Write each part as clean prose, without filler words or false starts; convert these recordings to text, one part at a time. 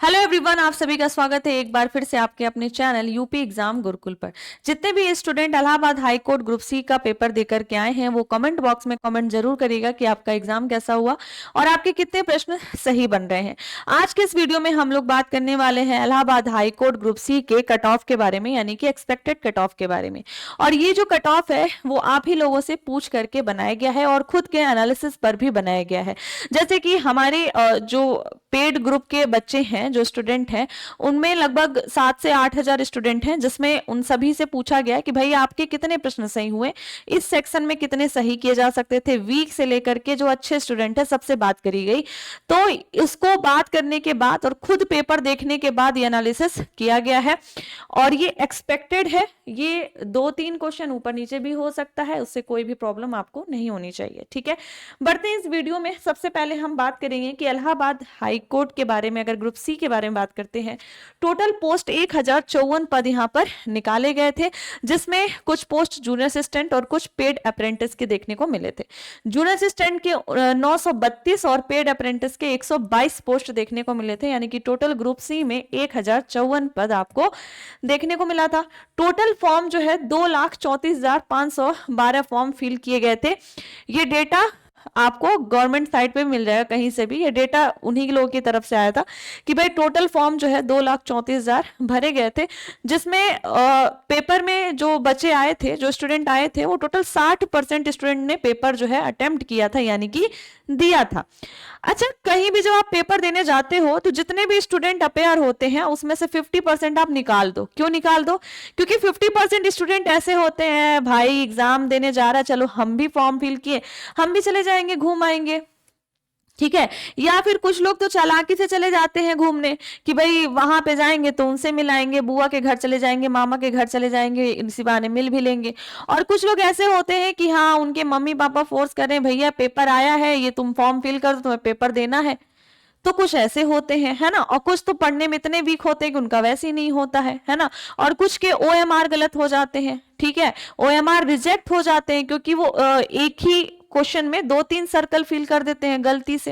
Hello everyone, आप सभी का स्वागत है एक बार फिर से आपके अपने चैनल यूपी एग्जाम गुरुकुल पर। जितने भी student Allahabad high court group C का पेपर देकर के आए हैं वो कमेंट बॉक्स में कमेंट जरूर करिएगा कि आपका एग्जाम कैसा हुआ और आपके कितने प्रश्न सही बन रहे हैं। आज के इस वीडियो में हम लोग बात करने वाले हैं Allahabad high court group C के कट ऑफ के बारे में, यानी कि एक्सपेक्टेड कट ऑफ के बारे में। और ये जो कट ऑफ है वो आप ही लोगों से पूछ करके बनाया गया है और खुद के एनालिसिस पर भी बनाया गया है। जैसे कि हमारे जो पेड ग्रुप के बच्चे हैं, जो स्टूडेंट हैं, उनमें लगभग 7 से 8 हजार स्टूडेंट हैं, जिसमें उन सभी से पूछा गया कि भाई आपके कितने प्रश्न सही हुए, इस सेक्शन में कितने सही किए जा सकते थे। वीक से लेकर के जो अच्छे स्टूडेंट है सबसे बात करी गई। तो इसको बात करने के बाद और खुद पेपर देखने के बाद ये एनालिसिस किया गया है और ये एक्सपेक्टेड है। ये 2-3 क्वेश्चन ऊपर नीचे भी हो सकता है, उससे कोई भी प्रॉब्लम आपको नहीं होनी चाहिए। ठीक है, बढ़ते हैं इस वीडियो में। सबसे पहले हम बात करेंगे कि इलाहाबाद हाई कोर्ट के बारे में। अगर ग्रुप सी के बारे में बात करते हैं, टोटल पोस्ट 1054 पद यहां पर निकाले गए थे, जिसमें कुछ पोस्ट जूनियर असिस्टेंट और कुछ पेड अप्रेंटिस के देखने को मिले थे। जूनियर असिस्टेंट के 932 और पेड अप्रेंटिस के 122 पोस्ट देखने को मिले थे, यानी कि टोटल ग्रुप सी में 1054 पद आपको देखने को मिला था। टोटल फॉर्म जो है 2,34,512 फॉर्म फिल किए गए थे। ये डेटा आपको गवर्नमेंट साइट पे मिल जाएगा कहीं से भी। ये डेटा उन्हीं लोगों की तरफ से आया था कि भाई टोटल फॉर्म जो है 2,34,000 भरे गए थे, जिसमें पेपर में जो बच्चे आए थे, जो स्टूडेंट आए थे, वो टोटल 60% स्टूडेंट ने पेपर जो है अटेम्प्ट किया था, यानी कि दिया था। अच्छा, कहीं भी जब आप पेपर देने जाते हो तो जितने भी स्टूडेंट अपेयर होते हैं उसमें से 50% आप निकाल दो। क्यों निकाल दो? क्योंकि 50% स्टूडेंट ऐसे होते हैं, भाई एग्जाम देने जा रहा है, चलो हम भी फॉर्म फिल किए, हम भी चले जाएंगे, घूम आएंगे। ठीक है, या फिर कुछ लोग तो चालाकी से चले जाते हैं घूमने कि भाई वहां पे जाएंगे तो उनसे मिलाएंगे, बुआ के घर चले जाएंगे, मामा के घर चले जाएंगे, इसी बहाने मिल भी लेंगे। और कुछ लोग ऐसे होते हैं कि हाँ, उनके मम्मी पापा फोर्स कर रहे हैं, भैया पेपर आया है, ये तुम फॉर्म फिल कर दो, तुम्हें पेपर देना है। तो कुछ ऐसे होते हैं, है ना। और कुछ तो पढ़ने में इतने वीक होते हैं कि उनका वैसे ही नहीं होता है ना। और कुछ के ओएमआर गलत हो जाते हैं। ठीक है, ओएमआर रिजेक्ट हो जाते हैं क्योंकि वो एक ही क्वेश्चन में 2-3 सर्कल फिल कर देते हैं गलती से।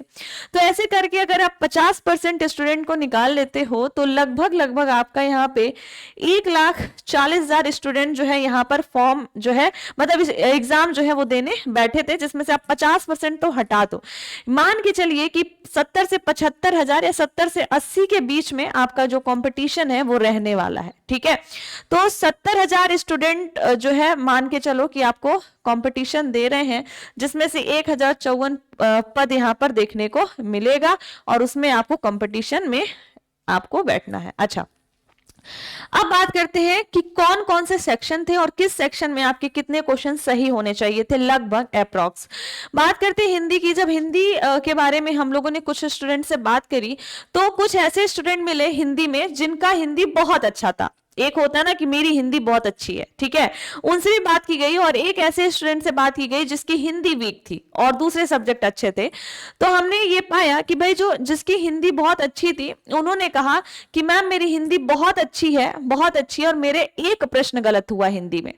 तो ऐसे करके अगर आप 50% स्टूडेंट को निकाल लेते हो तो लगभग आपका यहाँ पे 1,40,000 स्टूडेंट जो है यहाँ पर फॉर्म जो है, मतलब एग्जाम जो है वो देने बैठे थे, जिसमें से आप 50% तो हटा दो। मान के चलिए कि 70 से 75 हजार या 70 से 80 के बीच में आपका जो कंपटीशन है वो रहने वाला है। ठीक है, तो 70,000 स्टूडेंट जो है मान के चलो कि आपको कंपटीशन दे रहे हैं, जिसमें से 1054 पद यहां पर देखने को मिलेगा और उसमें आपको कंपटीशन में आपको बैठना है। अच्छा, अब बात करते हैं कि कौन कौन से सेक्शन थे और किस सेक्शन में आपके कितने क्वेश्चन सही होने चाहिए थे, लगभग अप्रॉक्स। बात करते हैं हिंदी की। जब हिंदी के बारे में हम लोगों ने कुछ स्टूडेंट से बात करी तो कुछ ऐसे स्टूडेंट मिले हिंदी में जिनका हिंदी बहुत अच्छा था। एक होता है ना कि मेरी हिंदी बहुत अच्छी है, ठीक है, उनसे भी बात की गई। और एक ऐसे स्टूडेंट से बात की गई जिसकी हिंदी वीक थी और दूसरे सब्जेक्ट अच्छे थे। तो हमने ये पाया कि भाई जो जिसकी हिंदी बहुत अच्छी थी, उन्होंने कहा कि मैम मेरी हिंदी बहुत अच्छी है, बहुत अच्छी है, और मेरे एक प्रश्न गलत हुआ हिंदी में।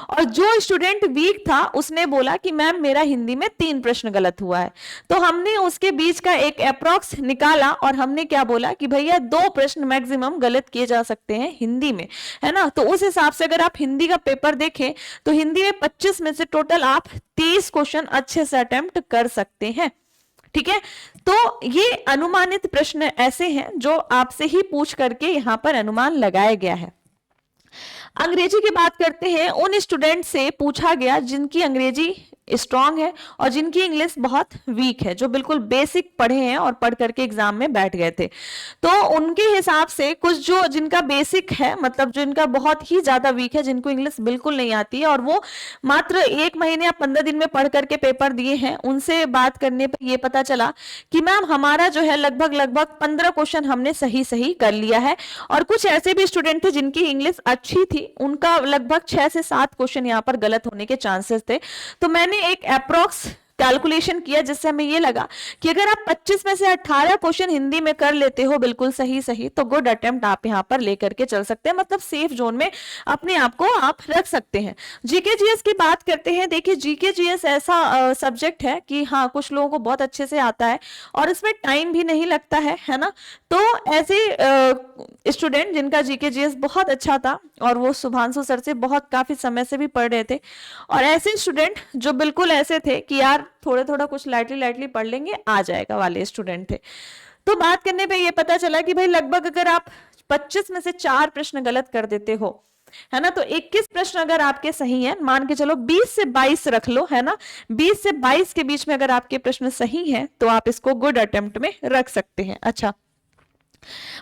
और जो स्टूडेंट वीक था उसने बोला कि मैम मेरा हिंदी में 3 प्रश्न गलत हुआ है। तो हमने उसके बीच का एक अप्रॉक्स निकाला और हमने क्या बोला कि भैया 2 प्रश्न मैक्सिमम गलत किए जा सकते हैं हिंदी में, है ना। तो उस हिसाब से अगर आप हिंदी का पेपर देखें तो हिंदी में 25 में से टोटल आप 23 क्वेश्चन अच्छे से अटेम्प्ट कर सकते हैं। ठीक है, तो ये अनुमानित प्रश्न ऐसे हैं जो आपसे ही पूछ करके यहां पर अनुमान लगाया गया है। अंग्रेजी की बात करते हैं। उन स्टूडेंट से पूछा गया जिनकी अंग्रेजी स्ट्रांग है और जिनकी इंग्लिश बहुत वीक है, जो बिल्कुल बेसिक पढ़े हैं और पढ़ करके एग्जाम में बैठ गए थे। तो उनके हिसाब से कुछ जो जिनका बेसिक है, मतलब जिनका बहुत ही ज्यादा वीक है, जिनको इंग्लिश बिल्कुल नहीं आती है और वो मात्र 1 महीने या 15 दिन में पढ़ करके पेपर दिए हैं, उनसे बात करने पर यह पता चला कि मैम हमारा जो है लगभग 15 क्वेश्चन हमने सही कर लिया है। और कुछ ऐसे भी स्टूडेंट थे जिनकी इंग्लिश अच्छी थी, उनका लगभग 6 से 7 क्वेश्चन यहाँ पर गलत होने के चांसेस थे। तो मैंने एक अप्रॉक्स कैलकुलेशन किया जिससे हमें ये लगा कि अगर आप 25 में से 18 क्वेश्चन हिंदी में कर लेते हो बिल्कुल सही तो गुड अटेम्प्ट आप यहाँ पर लेकर के चल सकते हैं, मतलब सेफ जोन में अपने आप को आप रख सकते हैं। जीके जीएस की बात करते हैं। देखिए जीके जीएस ऐसा सब्जेक्ट है कि हाँ कुछ लोगों को बहुत अच्छे से आता है और इसमें टाइम भी नहीं लगता है ना। तो ऐसे स्टूडेंट जिनका जीके जीएस बहुत अच्छा था और वो शुभांशु सर से बहुत काफी समय से भी पढ़ रहे थे, और ऐसे स्टूडेंट जो बिल्कुल ऐसे थे कि यार थोड़ा थोड़ा कुछ लाइटली पढ़ लेंगे आ जाएगा वाले स्टूडेंट थे। तो बात करने पे ये पता चला कि भाई लगभग अगर आप 25 में से 4 प्रश्न गलत कर देते हो है ना, तो 21 प्रश्न अगर आपके सही हैं, मान के चलो 20 से 22 रख लो है ना, 20 से 22 के बीच में अगर आपके प्रश्न सही हैं तो आप इसको गुड अटेम्प्ट में रख सकते हैं। अच्छा,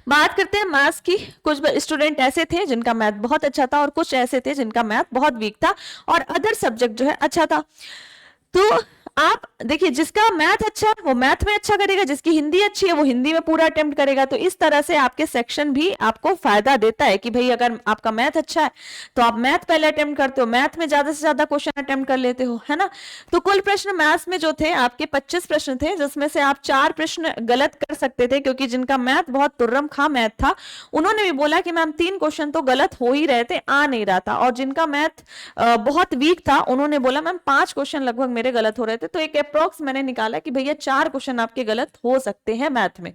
बात करते हैं मैथ्स की। कुछ स्टूडेंट ऐसे थे जिनका मैथ बहुत अच्छा था और कुछ ऐसे थे जिनका मैथ बहुत वीक था और अदर सब्जेक्ट जो है अच्छा था। तो आप देखिए जिसका मैथ अच्छा है वो मैथ में अच्छा करेगा, जिसकी हिंदी अच्छी है वो हिंदी में पूरा अटेम्प्ट करेगा। तो इस तरह से आपके सेक्शन भी आपको फायदा देता है कि भाई अगर आपका मैथ अच्छा है तो आप मैथ पहले अटेम्प्ट करते हो, मैथ में ज्यादा से ज्यादा क्वेश्चन अटेम्प्ट कर लेते हो है ना। तो कुल प्रश्न मैथ्स में जो थे आपके 25 प्रश्न थे, जिसमें से आप 4 प्रश्न गलत कर सकते थे क्योंकि जिनका मैथ बहुत तुर्रम खा मैथ था उन्होंने भी बोला कि मैम 3 क्वेश्चन तो गलत हो ही रहे थे, आ नहीं रहा था, और जिनका मैथ बहुत वीक था उन्होंने बोला मैम 5 क्वेश्चन लगभग मेरे गलत हो रहे थे। तो एक अप्रोक्स मैंने निकाला कि भैया 4 क्वेश्चन आपके गलत हो सकते हैं मैथ में।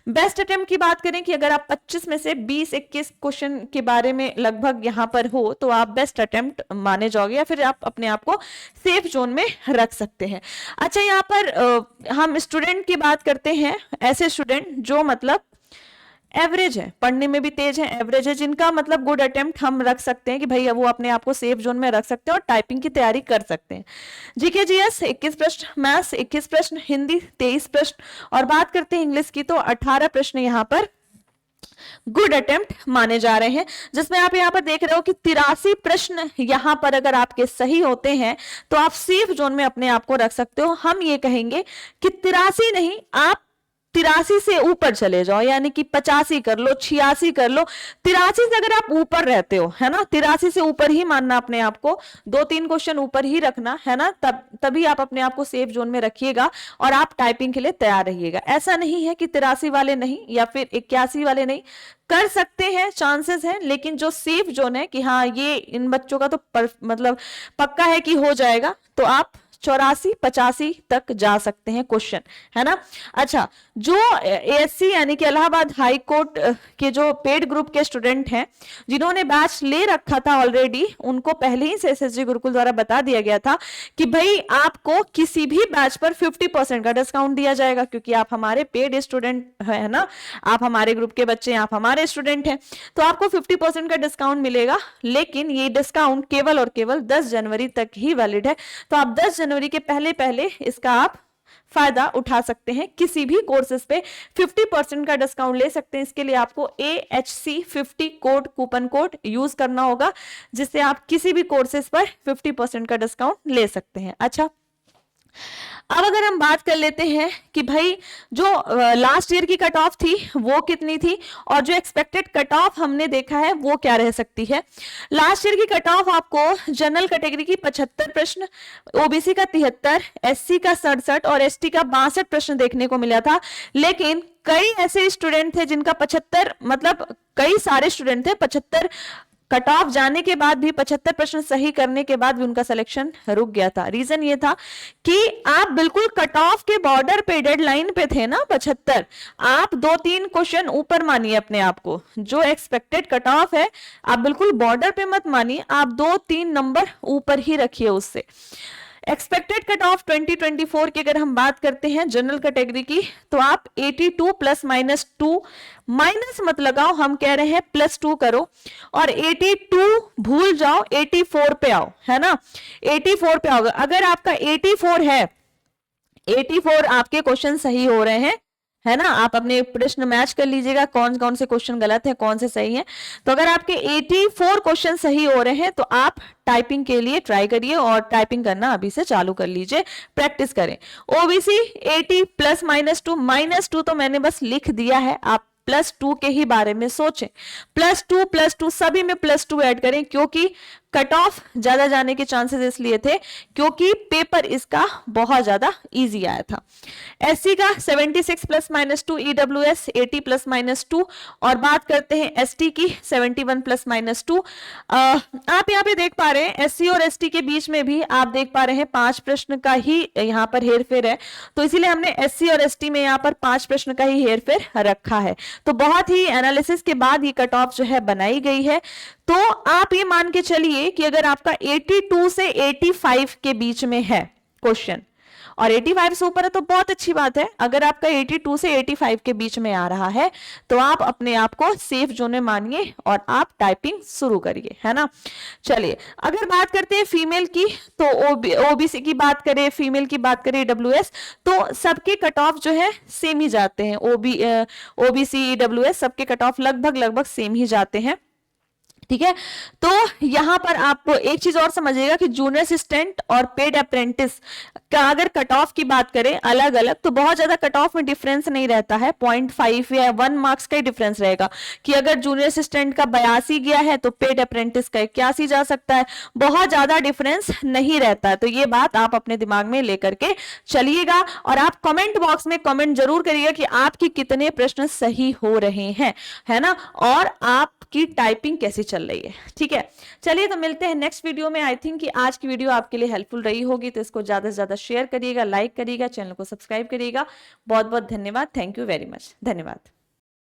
बेस्ट अटेम्प्ट की बात करें कि अगर आप 25 में से 20-21 क्वेश्चन के बारे में लगभग यहां पर हो तो आप बेस्ट अटेम्प्ट माने जाओगे या फिर आप अपने आप को सेफ जोन में रख सकते हैं। अच्छा, यहाँ पर हम स्टूडेंट की बात करते हैं, ऐसे स्टूडेंट जो मतलब एवरेज है, पढ़ने में भी तेज है, एवरेज है, जिनका मतलब गुड अटेम्प्ट हम रख सकते हैं कि भाई वो अपने आप को सेफ जोन में रख सकते हैं और टाइपिंग की तैयारी कर सकते हैं। जीके जीएस 21 प्रश्न, मैथ्स 21 प्रश्न, हिंदी 23 प्रश्न, और बात करते हैं इंग्लिश की तो 18 प्रश्न यहाँ पर गुड अटेम्प्ट माने जा रहे हैं, जिसमें आप यहाँ पर देख रहे हो कि 83 प्रश्न यहाँ पर अगर आपके सही होते हैं तो आप सेफ जोन में अपने आप को रख सकते हो। हम ये कहेंगे कि 83 नहीं, आप 83 से ऊपर चले जाओ, यानी कि 85 कर लो, 86 कर लो। 83 से अगर आप ऊपर रहते हो है ना, 83 से ऊपर ही मानना अपने आप को, 2-3 क्वेश्चन ऊपर ही रखना है ना, तभी आप अपने आप को सेफ जोन में रखिएगा और आप टाइपिंग के लिए तैयार रहिएगा। ऐसा नहीं है कि 83 वाले नहीं या फिर 81 वाले नहीं, कर सकते हैं, चांसेस हैं, लेकिन जो सेफ जोन है कि हाँ ये इन बच्चों का तो मतलब पक्का है कि हो जाएगा, तो आप 84-85 तक जा सकते हैं क्वेश्चन है ना। अच्छा, जो एएससी यानी कि इलाहाबाद हाई कोर्ट के जो पेड ग्रुप के स्टूडेंट हैं जिन्होंने बैच ले रखा था ऑलरेडी, उनको पहले ही से एसएसजी गुरुकुल द्वारा बता दिया गया था कि भाई आपको किसी भी बैच पर 50% का डिस्काउंट दिया जाएगा, क्योंकि आप हमारे पेड स्टूडेंट है ना, आप हमारे ग्रुप के बच्चे, आप हमारे स्टूडेंट हैं, तो आपको 50% का डिस्काउंट मिलेगा। लेकिन ये डिस्काउंट केवल और केवल 10 जनवरी तक ही वैलिड है, तो आप 10 जनवरी के पहले इसका आप फायदा उठा सकते हैं। किसी भी कोर्सेज पे 50% का डिस्काउंट ले सकते हैं। इसके लिए आपको AHC50 code, coupon code use करना होगा, जिससे आप किसी भी कोर्सेज पर 50% का डिस्काउंट ले सकते हैं। अच्छा, अब अगर हम बात कर लेते हैं कि भाई जो लास्ट ईयर की कट ऑफ थी वो कितनी थी और जो एक्सपेक्टेड कट ऑफ हमने देखा है वो क्या रह सकती है। लास्ट ईयर की कट ऑफ आपको जनरल कैटेगरी की 75 प्रश्न, ओबीसी का 73, एससी का 67 और एसटी का 62 प्रश्न देखने को मिला था। लेकिन कई ऐसे स्टूडेंट थे जिनका 75, मतलब कई सारे स्टूडेंट थे 75 कट ऑफ जाने के बाद भी 75 प्रश्न सही करने के बाद भी उनका सिलेक्शन रुक गया था। रीजन ये था कि आप बिल्कुल कट ऑफ के बॉर्डर पे, डेडलाइन पे थे ना 75, आप 2-3 क्वेश्चन ऊपर मानिए अपने आप को, जो एक्सपेक्टेड कट ऑफ है आप बिल्कुल बॉर्डर पे मत मानिए, आप 2-3 नंबर ऊपर ही रखिए उससे। एक्सपेक्टेड कट ऑफ 2024 की अगर हम बात करते हैं जनरल कैटेगरी की, तो आप 82 + -2, माइनस मत लगाओ, हम कह रहे हैं +2 करो, और 82 भूल जाओ, 84 पे आओ है ना, 84 पे आओ। अगर आपका 84 है, 84 आपके क्वेश्चन सही हो रहे हैं है ना, आप अपने प्रश्न मैच कर लीजिएगा कौन कौन से क्वेश्चन गलत है कौन से सही है। तो अगर आपके 84 क्वेश्चन सही हो रहे हैं तो आप टाइपिंग के लिए ट्राई करिए और टाइपिंग करना अभी से चालू कर लीजिए, प्रैक्टिस करें। ओबीसी 80 +-2, -2 तो मैंने बस लिख दिया है, आप +2 के ही बारे में सोचें, +2 सभी में +2 ऐड करें, क्योंकि कट ऑफ ज्यादा जाने के चांसेस इसलिए थे क्योंकि पेपर इसका बहुत ज्यादा इजी आया था। एससी का 76 plus minus 2, EWS 80 plus minus 2, और बात करते हैं एसटी की 71 प्लस माइनस 2। आप यहाँ पे देख पा रहे हैं एससी और एसटी के बीच में भी आप देख पा रहे हैं 5 प्रश्न का ही यहाँ पर हेरफेर है, तो इसीलिए हमने एससी और एसटी में यहाँ पर 5 प्रश्न का ही हेरफेर रखा है। तो बहुत ही एनालिसिस के बाद ये कट ऑफ जो है बनाई गई है। तो आप ये मान के चलिए कि अगर आपका 82 से 85 के बीच में है क्वेश्चन, और 85 से ऊपर है तो बहुत अच्छी बात है। अगर आपका 82 से 85 के बीच में आ रहा है तो आप अपने आप को सेफ जोन में मानिए और आप टाइपिंग शुरू करिए, है ना। चलिए अगर बात करते हैं फीमेल की, तो ओबीसी की बात करें, फीमेल की बात करें, डब्ल्यूएस, तो सबके कट ऑफ जो है सेम ही जाते हैं। ओबीसी डब्ल्यूएस सबके कट ऑफ लगभग सेम ही जाते हैं, ठीक है। तो यहां पर आप एक चीज और समझिएगा कि जूनियर असिस्टेंट और पेड अप्रेंटिस का अगर कट ऑफ की बात करें अलग अलग, तो बहुत ज्यादा कट ऑफ में डिफरेंस नहीं रहता है, 0.5 या 1 मार्क्स का ही डिफरेंस रहेगा कि अगर जूनियर असिस्टेंट का 82 गया है तो पेड अप्रेंटिस का 81 जा सकता है, बहुत ज्यादा डिफरेंस नहीं रहता है। तो ये बात आप अपने दिमाग में लेकर के चलिएगा, और आप कमेंट बॉक्स में कमेंट जरूर करिएगा कि आपकी कितने प्रश्न सही हो रहे हैं, है ना, और आपकी टाइपिंग कैसी चल रही है, ठीक है। चलिए तो मिलते हैं नेक्स्ट वीडियो में। आई थिंक कि आज की वीडियो आपके लिए हेल्पफुल रही होगी, तो इसको ज्यादा से ज्यादा शेयर करिएगा, लाइक करिएगा, चैनल को सब्सक्राइब करिएगा। बहुत बहुत धन्यवाद, थैंक यू वेरी मच, धन्यवाद।